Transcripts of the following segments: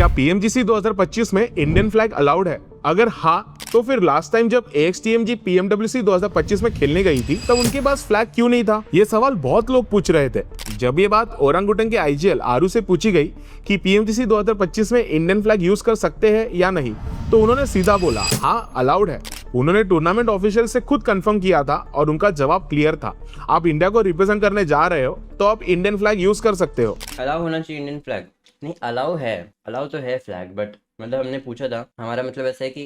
क्या पीएमजीसी 2025 में Indian flag allowed है? अगर हाँ, तो फिर लास्ट टाइम जब AXTMG PMWC 2025 में खेलने गई थी तब उनके पास फ्लैग क्यों नहीं था? ये सवाल बहुत लोग पूछ रहे थे। जब ये बात ओरंगुटन के IGL आरू से पूछी गई कि PMGC 2025 में इंडियन फ्लैग यूज कर सकते हैं या नहीं, तो उन्होंने सीधा बोला हाँ अलाउड है। उन्होंने टूर्नामेंट ऑफिशियल से खुद कंफर्म किया था और उनका जवाब क्लियर था। आप इंडिया को रिप्रेजेंट करने जा रहे हो तो आप इंडियन फ्लैग यूज कर सकते हो। अलाउ होना चाहिए इंडियन फ्लैग, नहीं अलाउ है, अलाउ तो है फ्लैग, बट मतलब हमने पूछा था, हमारा मतलब ऐसा है कि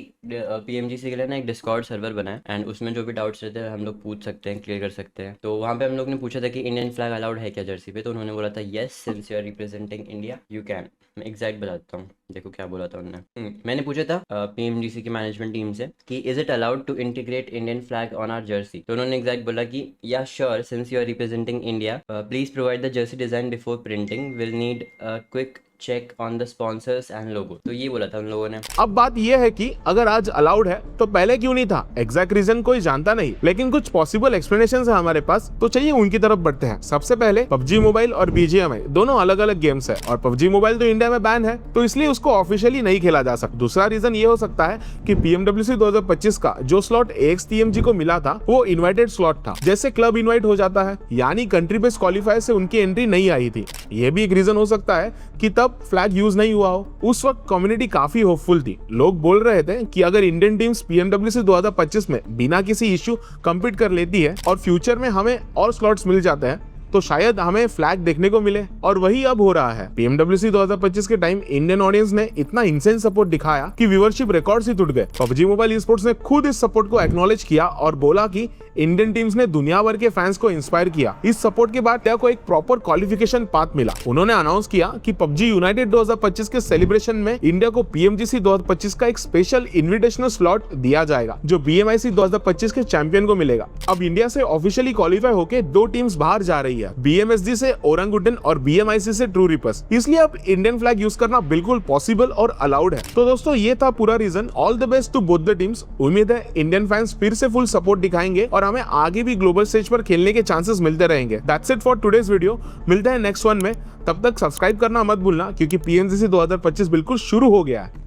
PMGC के लिए ना एक डिस्कॉर्ड सर्वर बना है एंड उसमें जो भी डाउट्स रहते हैं हम लोग पूछ सकते हैं, क्लियर कर सकते हैं। तो वहाँ पे हम लोग ने पूछा था कि इंडियन फ्लैग अलाउड है क्या जर्सी पे, तो उन्होंने बोला था yes since you are representing India you can. मैं एग्जैक्ट बताता हूँ, देखो क्या बोला था उन्होंने। मैंने पूछा था PMGC की मैनेजमेंट टीम से कि is it allowed to integrate Indian flag on our jersey, तो उन्होंने एग्जैक्ट बोला कि yeah sure since you are representing India please provide the jersey design before printing, will need quick check on the sponsors and logo. तो ये बोला था उन लोगों ने। अब बात ये है कि अगर आज अलाउड है तो पहले क्यों नहीं था? एग्जैक्ट रीजन कोई जानता नहीं, लेकिन कुछ पॉसिबल एक्सप्लेनेशन है हमारे पास, तो चलिए उनकी तरफ बढ़ते हैं। सबसे पहले PUBG मोबाइल और BGMI दोनों अलग अलग गेम्स है और PUBG मोबाइल तो इंडिया में बैन है, तो इसलिए उसको ऑफिशियली नहीं खेला जा सकता। दूसरा रीजन ये हो सकता है कि PMWC 2025 का जो स्लॉट AXTMG को मिला था वो इन्वाइटेड स्लॉट था, जैसे क्लब इन्वाइट हो जाता है, यानी कंट्री बेस्ड क्वालिफायर से उनकी एंट्री नहीं आई थी। ये भी एक रीजन हो सकता है कि तब फ्लैग यूज नहीं हुआ हो। उस वक्त कम्युनिटी काफी होपफुल थी, लोग बोल रहे थे कि अगर इंडियन टीम्स PMWC 2025 में बिना किसी इश्यू कम्पीट कर लेती है और फ्यूचर में हमें और स्लॉट्स मिल जाते हैं तो शायद हमें फ्लैग देखने को मिले, और वही अब हो रहा है। PMWC 2025 के टाइम इंडियन ऑडियंस ने इतना इंसेंस सपोर्ट दिखाया कि व्यूअरशिप रिकॉर्ड्स ही टूट गए। PUBG मोबाइल ई-स्पोर्ट्स ने खुद इस सपोर्ट को एक्नॉलेज किया और बोला कि इंडियन टीम्स ने दुनिया भर के फैंस को इंस्पायर किया। इस सपोर्ट के बाद इंडिया को एक प्रॉपर क्वालिफिकेशन पाथ मिला। उन्होंने अनाउंस किया कि PUBG यूनाइटेड 2025 के सेलिब्रेशन में इंडिया को PMGC 2025 का एक स्पेशल इन्विटेशनल स्लॉट दिया जाएगा जो BMIC 2025 के चैंपियन को मिलेगा। अब इंडिया से ऑफिशियली क्वालिफाई होकर 2 टीम्स बाहर जा रही है, BMSG से ओरंगुटन और BMIC से ट्रू रिपर्स, इसलिए अब इंडियन फ्लैग यूज करना बिल्कुल पॉसिबल और अलाउड है। तो दोस्तों ये था पूरा reason. All the best to both the teams. उम्मीद है इंडियन फैंस फिर से फुल सपोर्ट दिखाएंगे और हमें आगे भी ग्लोबल स्टेज पर खेलने के चांसेस मिलते रहेंगे। That's it for today's video. मिलते हैं नेक्स्ट वन में, तब तक सब्सक्राइब करना मत भूलना क्योंकि PMGC 2025 बिल्कुल शुरू हो गया है।